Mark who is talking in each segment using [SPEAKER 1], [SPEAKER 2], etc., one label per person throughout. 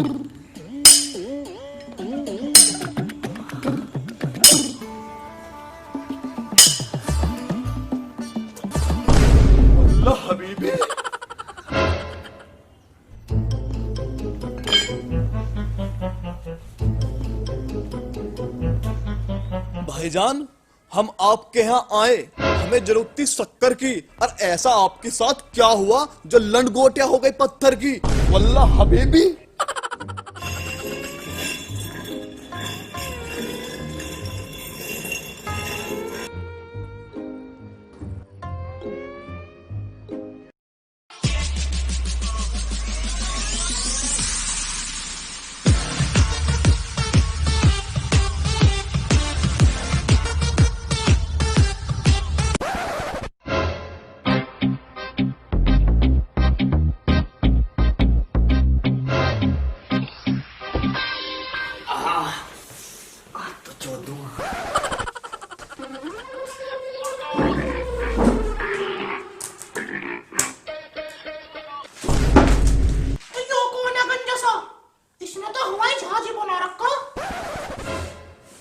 [SPEAKER 1] अल्लाह हबीबी। भाईजान, हम आपके यहाँ आए, हमें जरूरत थी शक्कर की, और ऐसा आपके साथ क्या हुआ जो लंडगोटिया हो गई पत्थर की? वल्लाह हबीबी।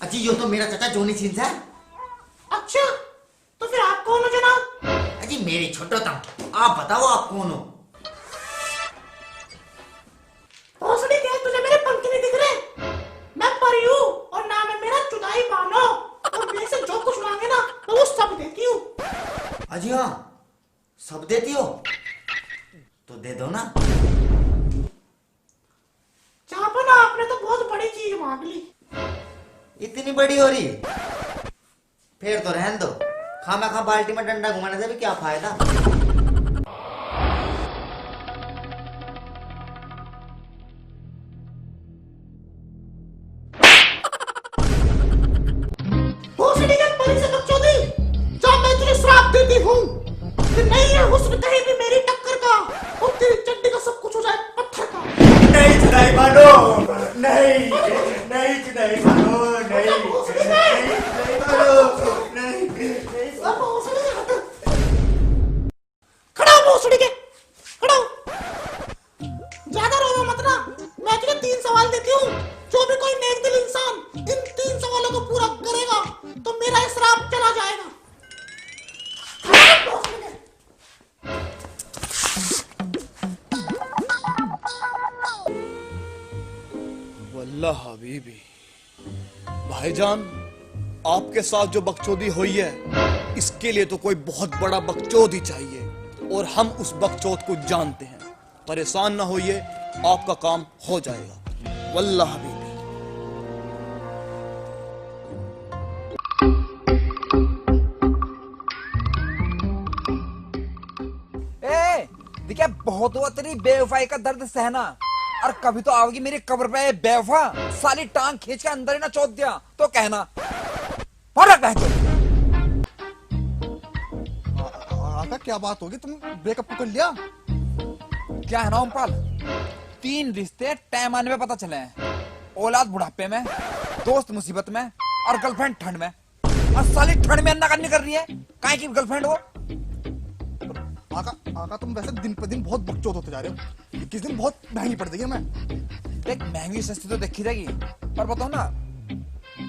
[SPEAKER 2] अजी यो तो मेरा चाचा जोनी सिंह है।
[SPEAKER 3] अच्छा, तो फिर आप कौन हो जनाब?
[SPEAKER 2] अजी मेरी छोटो था, आप बताओ आप कौन हो?
[SPEAKER 3] भोसड़ी क्या तुझे मेरे पंख नहीं दिख रहे? मैं परी हूँ और नाम है मेरा चुदाई बानो, और मेरे से जो कुछ मांगे ना तो वो सब देती हूँ।
[SPEAKER 2] अजी हाँ, सब देती हो तो दे दो ना।
[SPEAKER 3] चापा ना, आपने तो बहुत बड़ी चीज मांग ली।
[SPEAKER 2] इतनी बड़ी हो रही? फिर तो रहने दो, खामा खा बाल्टी में डंडा घुमाने से भी क्या फायदा।
[SPEAKER 3] भोसड़ी के परी से बकचोदी, जा मैं तुझे श्राप देती हूँ कि नहीं है हुस्न कहीं भी मेरी टक्कर का, और तेरी चड्डी का सब कुछ हो जाए पत्थर का।
[SPEAKER 2] नहीं चुनाई मानो, नहीं नहीं चुनाई मानो, नहीं
[SPEAKER 3] खड़ा हो भोसड़ी के, खड़ा हो। ज्यादा रोना मत ना, मैं तुझे 3 सवाल देती हूँ, जो भी कोई नेक दिल इंसान इन 3 सवालों को पूरा करेगा तो मेरा श्राप चला जाएगा। खड़ा हो भोसड़ी के।
[SPEAKER 1] वल्लाह हबीबी। भाईजान, आपके साथ जो बकचोदी हुई है, इसके लिए तो कोई बहुत बड़ा बकचोद ही चाहिए, और हम उस बकचोद को जानते हैं। परेशान ना होइए, आपका काम हो जाएगा। वल्लाह हबीबी।
[SPEAKER 4] देखिए, बहुत हुआ तेरी बेवफाई का दर्द सहना, और कभी तो आओगी मेरी कब्र पे बेवफा, साली टांग खींच के अंदर ही ना चोद दिया तो कहना। फर्क है
[SPEAKER 5] आका, क्या बात होगी? तुम ब्रेकअप कर लिया?
[SPEAKER 4] क्या है ना ओमपाल, 3 रिश्ते टाइम आने में पता चले हैं। औलाद बुढ़ापे में, दोस्त मुसीबत में, और गर्लफ्रेंड ठंड में। और साली ठंड में अन्ना करनी कर रही है, काहे की गर्लफ्रेंड हो?
[SPEAKER 5] आका तुम वैसे दिन पर दिन बहुत बकचोद होते जा रहे हो, किस दिन बहुत महंगी पड़ जाएगी। मैं
[SPEAKER 4] देख, महंगी सस्ती तो देखी जाएगी, पर बताओ ना,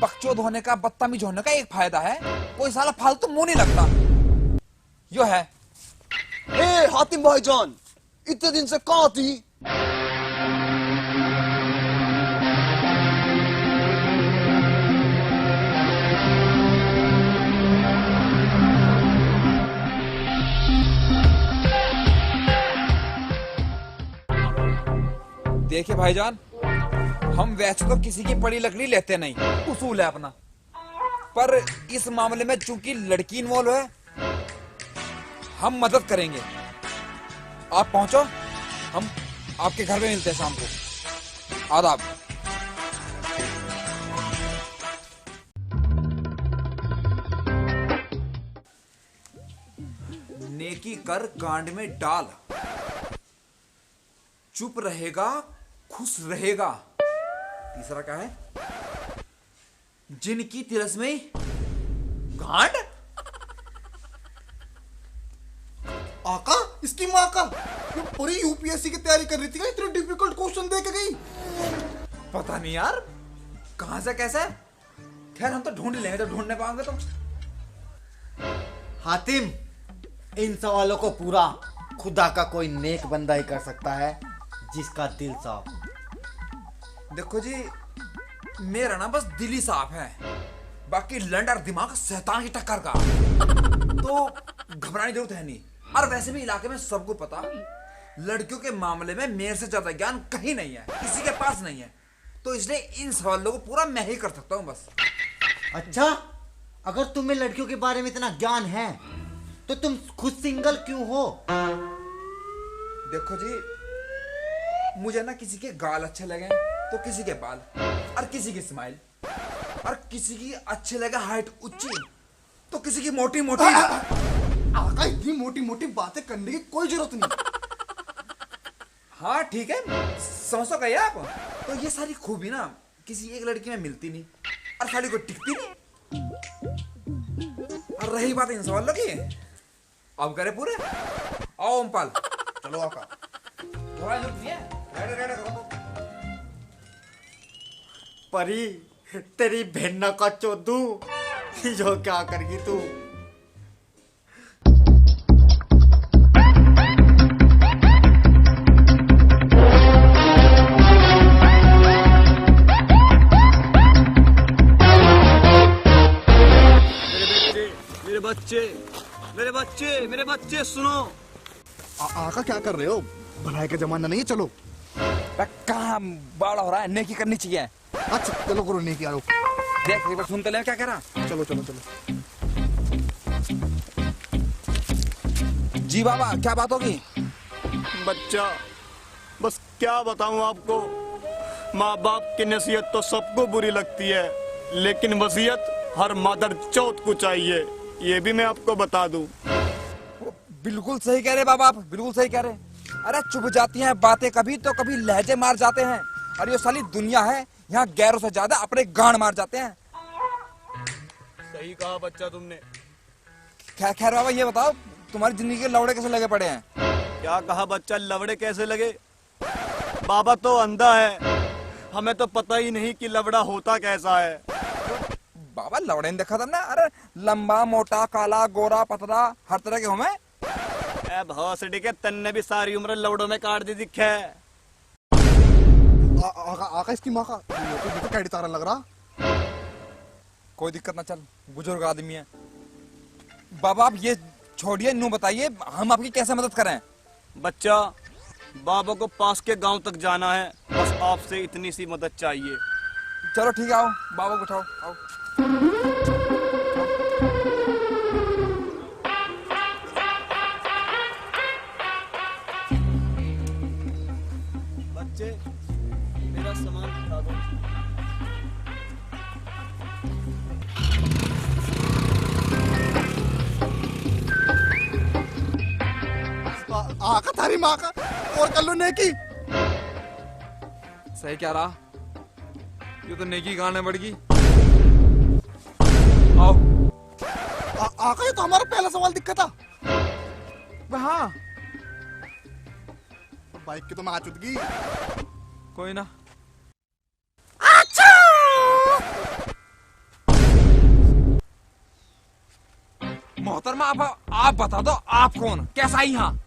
[SPEAKER 4] बकचोद होने का, बदतमीज होने का एक फायदा है, कोई साला फालतू मुंह नहीं लगता। यो है।
[SPEAKER 1] ए हातिम भाईजान, इतने दिन से कहाँ थी?
[SPEAKER 4] देखिए भाईजान, हम वैसे तो किसी की पड़ी लकड़ी लेते नहीं, उसूल है अपना, पर इस मामले में चूंकि लड़की इन्वॉल्व है, हम मदद करेंगे। आप पहुंचो, हम आपके घर में मिलते हैं शाम को। आदाब। नेकी कर कांड में डाल, चुप रहेगा खुश रहेगा। तीसरा क्या है? जिनकी तिरस में गांड।
[SPEAKER 5] आका, इसकी माँ का ये पूरी यूपीएससी की तैयारी कर रही थी, इतने डिफिकल्ट क्वेश्चन दे के गई।
[SPEAKER 4] पता नहीं यार कहां से कैसे। खैर हम तो ढूंढ लेंगे जब ढूंढने पाओगे तो।
[SPEAKER 2] हातिम, इन सवालों को पूरा खुदा का कोई नेक बंदा ही कर सकता है, जिसका दिल साफ।
[SPEAKER 4] देखो जी, मेरा ना बस दिल ही साफ है, बाकी लंड और दिमाग शैतान की टक्कर का। तो घबराने की जरूरत है नहीं। और वैसे भी इलाके में सबको पता, लड़कियों के मामले में मेरे से ज्यादा ज्ञान कहीं नहीं है, किसी के पास नहीं है। तो इसलिए इन सवालों को पूरा मैं ही कर सकता हूँ बस।
[SPEAKER 2] अच्छा, अगर तुम्हें लड़कियों के बारे में इतना ज्ञान है तो तुम खुद सिंगल क्यों हो?
[SPEAKER 4] देखो जी, मुझे ना किसी के गाल अच्छे लगे तो किसी के बाल, और किसी की स्माइल, और किसी की अच्छे लगे हाइट ऊंची तो किसी की मोटी मोटी।
[SPEAKER 5] आका, इतनी मोटी मोटी बातें करने की कोई जरूरत नहीं।
[SPEAKER 4] हाँ ठीक है, समझ तो गए आप। तो ये सारी खूबी ना किसी एक लड़की में मिलती नहीं, और सारी को टिकती नहीं। और रही बात इन सवालों की, अब करे पूरे। आओ ओमपाल,
[SPEAKER 5] चलो आका।
[SPEAKER 4] थोड़ा जरूरत नहीं है, रेडे रेडे करो तो।
[SPEAKER 2] परी, तेरी भेन्ना का चोदू, जो क्या करेगी तू?
[SPEAKER 1] मेरे बच्चे सुनो।
[SPEAKER 5] आका क्या कर रहे हो? भलाई का जमाना नहीं है, चलो।
[SPEAKER 4] कहाँ बड़ा हो रहा है, नेकी करनी चाहिए।
[SPEAKER 5] अच्छा चलो करो, नहीं किया।
[SPEAKER 4] देख एक बार सुनते ले क्या कह रहा।
[SPEAKER 5] चलो चलो चलो।
[SPEAKER 4] जी बाबा, क्या बात होगी?
[SPEAKER 6] बच्चा, बस क्या बताऊं आपको, माँ बाप की नसीहत तो सबको बुरी लगती है, लेकिन वसीयत हर मदर चौथ को चाहिए, ये भी मैं आपको बता दूं।
[SPEAKER 4] बिल्कुल सही कह रहे बाबा आप, बिल्कुल सही कह रहे। अरे चुप जाती हैं बातें कभी तो कभी लहजे मार जाते हैं। और ये साली दुनिया है, यहाँ गैरों से ज्यादा अपने गांड मार जाते हैं।
[SPEAKER 6] सही कहा बच्चा तुमने।
[SPEAKER 4] खैर खैर बाबा, ये बताओ तुम्हारी जिंदगी के लौड़े कैसे लगे पड़े हैं?
[SPEAKER 6] क्या कहा बच्चा, लवड़े कैसे लगे? बाबा तो अंधा है, हमें तो पता ही नहीं कि लवड़ा होता कैसा है।
[SPEAKER 4] बाबा लौड़े ने देखा था ना, अरे लंबा मोटा काला गोरा पतला हर तरह के हमें।
[SPEAKER 6] भौसड़ी के तन्ने भी सारी उम्र लवड़ों में काट दी दिखे।
[SPEAKER 5] आका इसकी माँ का तो कैडी तारा लग रहा।
[SPEAKER 4] कोई दिक्कत ना, चल बुजुर्ग आदमी है। बाबा आप ये छोड़िए, नू बताइए हम आपकी कैसे मदद करें?
[SPEAKER 6] बच्चा, बाबा को पास के गांव तक जाना है, बस आपसे इतनी सी मदद चाहिए।
[SPEAKER 4] चलो ठीक है, आओ बाबा को उठाओ, आओ।
[SPEAKER 6] बच्चे, मेरा सामान उठा दो।
[SPEAKER 5] आका थारी माँ का और कर लो नेकी।
[SPEAKER 4] सही क्या रहा, ये तो नेकी गाने बढ़ गई। आओ।
[SPEAKER 5] आका ये तो हमारा पहला सवाल दिक्कत था।
[SPEAKER 4] हाँ
[SPEAKER 5] बाइक की तो मैं आ चुकी।
[SPEAKER 4] कोई ना। मोहतरमा आप बता दो, आप कौन, कैसा आई यहाँ?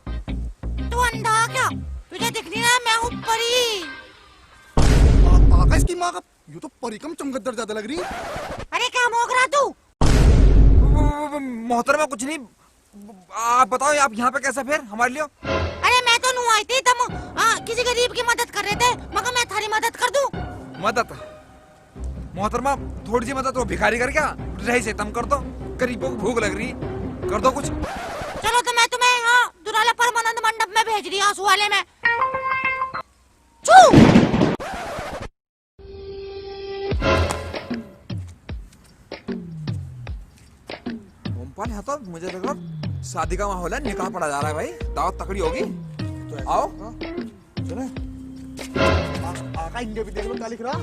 [SPEAKER 3] तू अंधा क्या? तुझे दिख नहीं रहा मैं हूँ परी।
[SPEAKER 5] आका इसकी माँ का, ये तो परी कम चमगदड़ ज्यादा लग रही।
[SPEAKER 3] अरे क्या मोग रहा तू?
[SPEAKER 4] मोहतरमा कुछ नहीं, आप बताओ आप यहाँ पे कैसे फिर हमारे लिए?
[SPEAKER 3] अरे मैं तो नू आई थी, तुम किसी गरीब की मदद कर रहे थे, मगर मैं थारी मदद कर दूं?
[SPEAKER 4] मदद? मोहतरमा थोड़ी सी मदद वो भिखारी कर क्या, रही से तुम कर दो, गरीबों को भूख लग रही, कर दो कुछ।
[SPEAKER 3] चलो तो मैं तुम्हें यहाँ दुराला परमानंद मंडप में भेज रही हूँ, आंसू वाले में।
[SPEAKER 4] ओमपाल, यहाँ तो मुझे लग रहा शादी का माहौल है, निकाह पड़ा जा रहा है भाई, दावत तकड़ी होगी।
[SPEAKER 5] तो
[SPEAKER 4] आओ
[SPEAKER 5] चले। आका इंडिया भी देख लो क्या लिख रहा।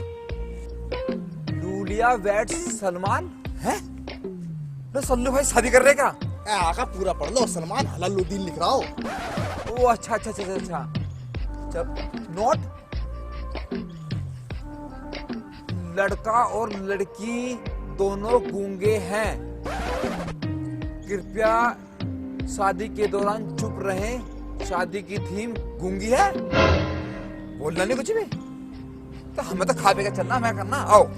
[SPEAKER 4] लूलिया वेट सलमान है? लो सल्लू भाई शादी कर रहे क्या?
[SPEAKER 5] आका पूरा पढ़ लो, सलमान हलालुद्दीन लिख रहा हो।
[SPEAKER 4] ओ अच्छा अच्छा अच्छा अच्छा, चल नोट, लड़का और लड़की दोनों गूंगे हैं, कृपया शादी के दौरान चुप रहें, शादी की थीम गूंगी है, बोलना नहीं कुछ भी, तो हमें तो खा पी के चलना, मैं करना, आओ।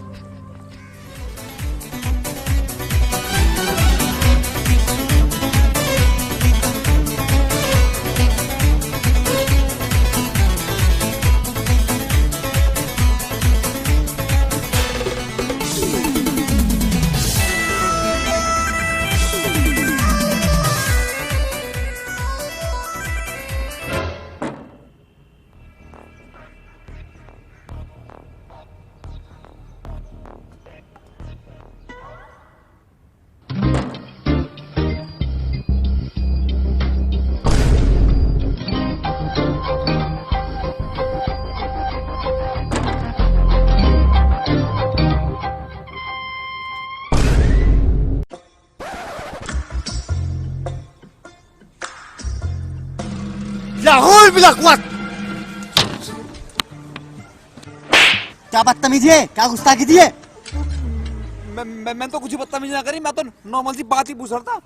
[SPEAKER 2] लाहौल बिला कुआत। क्या बदतमीजी है, क्या गुस्ताखी दी है?
[SPEAKER 4] मैं तो कुछ बदतमीजी ना करी, मैं तो नॉर्मल सी बात ही पूछ रहा था।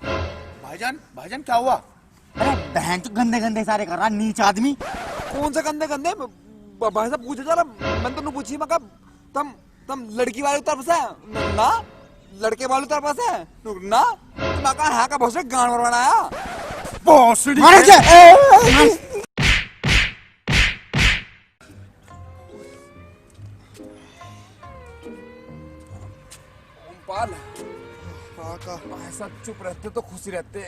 [SPEAKER 5] भाईजान क्या हुआ?
[SPEAKER 2] अरे बहन तो गंदे गंदे सारे कर रहा नीच आदमी।
[SPEAKER 4] कौन से गंदे गंदे भाई साहब पूछे जरा, मैं तो पूछी, मैं कहा तुम लड़की वाली तरफ से ना लड़के वाली तरफ से ना, तो मैं कहा हाँ का बहुत से गान बनाया
[SPEAKER 5] भोसड़ी
[SPEAKER 2] मारे क्या?
[SPEAKER 4] पाल
[SPEAKER 5] काका
[SPEAKER 4] ऐसा चुप रहते तो खुशी रहते,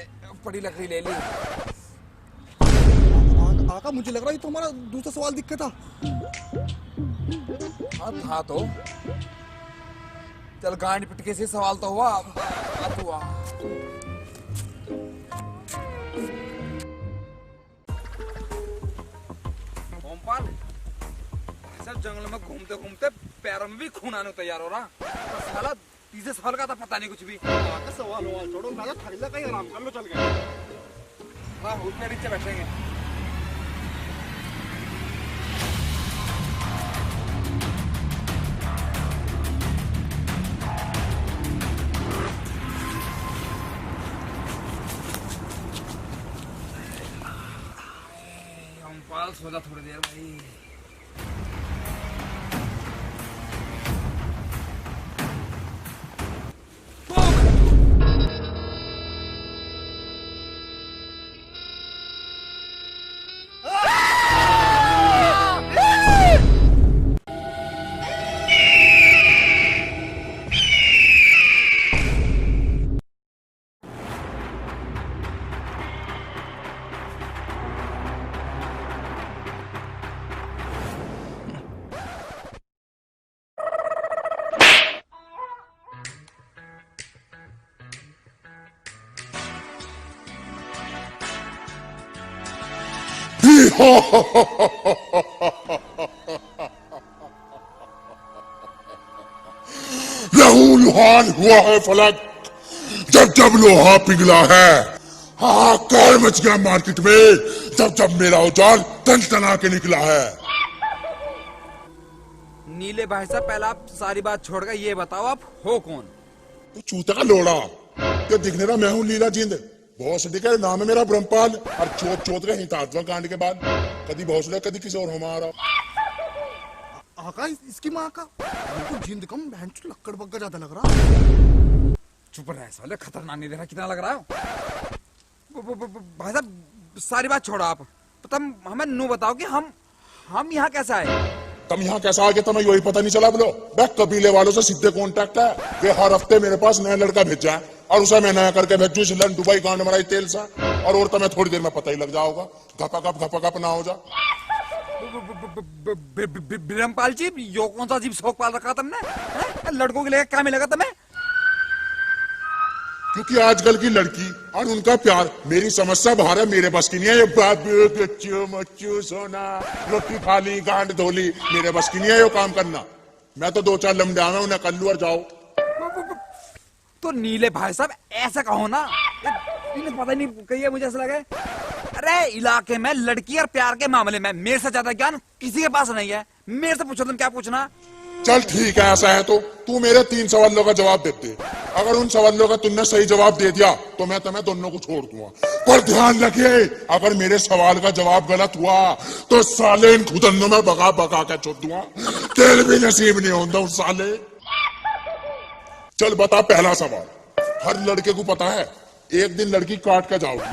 [SPEAKER 4] बड़ी लकड़ी ले ली।
[SPEAKER 5] काका मुझे लग रहा है ये तुम्हारा दूसरा सवाल दिक्कत था।
[SPEAKER 4] हाँ था तो, चल गांड पिटके से सवाल तो हुआ, अब हुआ। ओमपाल सब जंगल में घूमते घूमते पैरों में भी खून आने को तैयार हो रहा, साला तीसरे सवाल का था पता नहीं कुछ भी।
[SPEAKER 5] काका सवाल छोड़ो, मैं थक गया, कहीं आराम कर लो, चल गए।
[SPEAKER 4] हाँ उसमें नीचे बैठेंगे। ओमपाल सो जा थोड़ी देर भाई।
[SPEAKER 7] लहू लुहान हुआ है फलक, जब जब लोहा पिघला है, हाहाकार मच गया मार्केट में, जब जब मेरा औजार तन तना के निकला है।
[SPEAKER 4] नीले भाई साहब पहले आप सारी बात छोड़कर ये बताओ आप हो कौन?
[SPEAKER 7] तो चूते का लोड़ा, क्या दिखने रहा मैं हूँ लीला जिंद, बहुत सदी का नाम है मेरा ब्रह्मपाल, और चोट चोट का हितात्मा कांड के बाद कभी भौसला कभी किसी और हमारा।
[SPEAKER 5] आका इसकी माँ का तो जिंद कम बहन चो लक्कड़ बग्गा ज्यादा लग रहा।
[SPEAKER 4] चुप रहे साले, खतरनाक नहीं दे रहा कितना लग रहा है। भाई साहब सारी बात छोड़ो आप, तुम हमें नू बताओ कि हम यहाँ कैसे आए?
[SPEAKER 7] तुम यहाँ कैसा आ गया तुम्हें यही पता नहीं चला? बोलो वह कबीले वालों से सीधे कांटेक्ट है, वे हर हफ्ते मेरे पास नया लड़का भेजा है और उसे मैं नया करके भेजू इस दुबई गांड मराई तेल सा, और तुम्हें थोड़ी देर में पता ही लग जाओगा, घपा गप ना हो जा।
[SPEAKER 4] ब्रह्मपाल जी यो कौन सा अजीब शौक पाल रखा तुमने? लड़कों के लिए क्या मिलेगा तुम्हें?
[SPEAKER 7] क्योंकि आजकल की लड़की और उनका प्यार मेरी समस्या बाहर है, मेरे बस की नहीं है। ये बाबू गच्चू मच्चू सोना रोटी खा ली गांड धोली, मेरे बस की नहीं है ये काम करना। मैं तो दो चार लमडे आवे उन्हें कर लू और जाओ।
[SPEAKER 4] तो नीले भाई साहब ऐसा कहो ना, इन्हें पता नहीं कहिए, मुझे ऐसा लगे। अरे अरे इलाके में लड़की और प्यार के मामले में मेरे से ज्यादा ज्ञान किसी के पास नहीं है। मेरे से पूछो तुम क्या पूछना।
[SPEAKER 7] चल ठीक है, ऐसा है तो तू मेरे 3 सवालों का जवाब देते। अगर उन सवालों का तुमने सही जवाब दे दिया तो मैं तुम्हें दोनों को छोड़ दूंगा। पर ध्यान रखिए, अगर मेरे सवाल का जवाब गलत हुआ तो साले इन खुदनों में बगा बगा के छोड़ दूंगा। तेल भी नसीब नहीं होता उस साले। चल बता, पहला सवाल। हर लड़के को पता है एक दिन लड़की काट के जाओगी,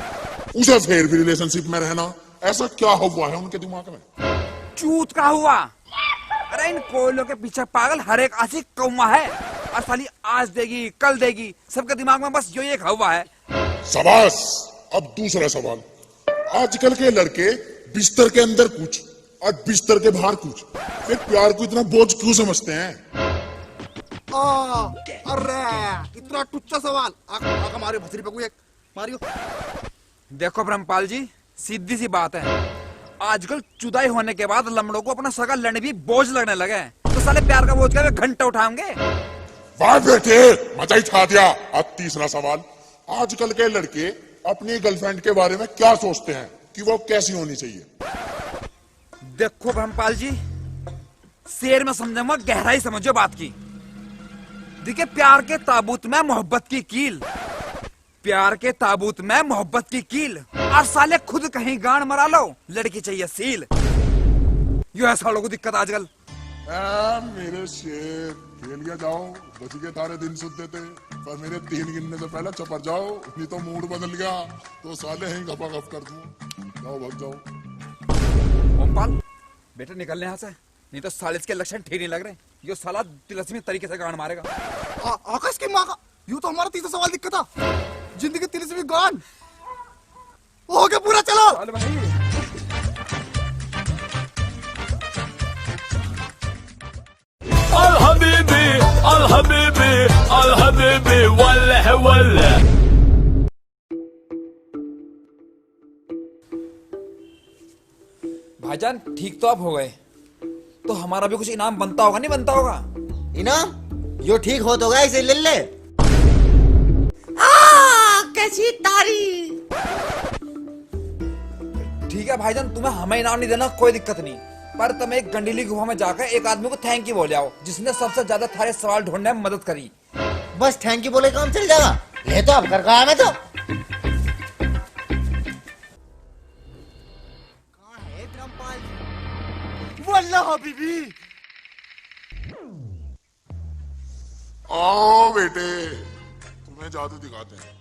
[SPEAKER 7] उसे फिर भी रिलेशनशिप में रहना। ऐसा क्या हुआ है उनके दिमाग में?
[SPEAKER 4] चूत का हुआ। अरे इन कोयलों के पीछे पागल हर एक आशिक कौवा है, और साली आज देगी कल देगी, सबके दिमाग में बस यही एक हवा है।
[SPEAKER 7] शाबाश। अब दूसरा सवाल। आजकल के लड़के बिस्तर के अंदर कुछ और बिस्तर के बाहर कुछ, फिर प्यार को इतना बोझ क्यों समझते हैं?
[SPEAKER 5] अरे इतना टुच्चा सवाल। आका मारियो भसरी पे कोई एक मारियो।
[SPEAKER 4] देखो ब्रह्मपाल जी, सीधी सी बात है, आजकल जुदाई होने के बाद लमड़ों को अपना सगा लड़ने भी बोझ लगने लगे हैं। तो साले प्यार का बोझ क्या घंटा उठाएंगे?
[SPEAKER 7] वाह बेटे, मजा ही छा दिया। अब तीसरा सवाल। आजकल के लड़के अपनी गर्लफ्रेंड के बारे में क्या सोचते हैं कि वो कैसी होनी चाहिए?
[SPEAKER 4] देखो ब्रह्मपाल जी, शेर में समझूंगा, गहराई समझो बात की। देखिए, प्यार के ताबूत में मोहब्बत की कील, प्यार के ताबूत में मोहब्बत की कील, और साले खुद कहीं गांड मरा लो, लड़की चाहिए सील। यू है सालों को दिक्कत आजकल।
[SPEAKER 7] मेरे शेर, खेलिया जाओ, बच के तारे दिन सुनते थे, पर मेरे 3 गिनने से पहले चपर जाओ, नहीं तो मूड बदल गया तो साले ही गपा गप कर दूं। जाओ भाग जाओ।
[SPEAKER 4] ओमपाल बेटे, निकलने यहाँ से, नहीं तो सालिस के लक्षण ठीक नहीं लग रहे। यो साला तिलस्मी तरीके से गांड मारेगा।
[SPEAKER 5] आकाश की माँ का, यूं तो हमारा तीसरा सवाल दिक्कत था। जिंदगी तिलस्मी गान हो गया पूरा। चलो
[SPEAKER 4] चल भाई।
[SPEAKER 8] Al habibi, wallah wallah.
[SPEAKER 4] भाईजान ठीक तो आप हो गए, तो हमारा भी कुछ इनाम बनता होगा नहीं बनता होगा?
[SPEAKER 2] इनाम यो ठीक हो तो गया, इसे ले ले।
[SPEAKER 3] कैसी तारी।
[SPEAKER 4] ठीक है भाईजान, तुम्हें हमें इनाम नहीं देना कोई दिक्कत नहीं, पर तुम एक गंडीली गुफा में जाकर एक आदमी को थैंक यू बोले आओ, जिसने सबसे ज्यादा थारे सवाल ढूंढने में मदद करी।
[SPEAKER 2] बस थैंक यू बोले काम चल जाएगा। ले तो अब कर कहा मैं तो।
[SPEAKER 5] वल्लाह हबीबी।
[SPEAKER 7] आओ बेटे, तुम्हें जादू दिखाते हैं।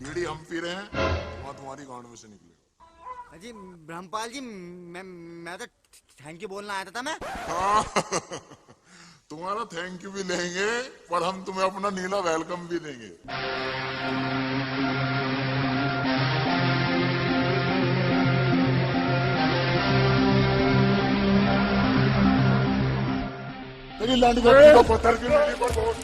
[SPEAKER 7] बीड़ी हम पी रहे हैं, तुम्हारी गांड में से निकले।
[SPEAKER 2] जी ब्रह्मपाल जी, मैं तो थैंक यू बोलना आया था मैं।
[SPEAKER 7] तुम्हारा थैंक यू भी लेंगे, पर हम तुम्हें अपना नीला वेलकम भी देंगे। तेरी लांडी को पत्थर की लंडी पर बहुत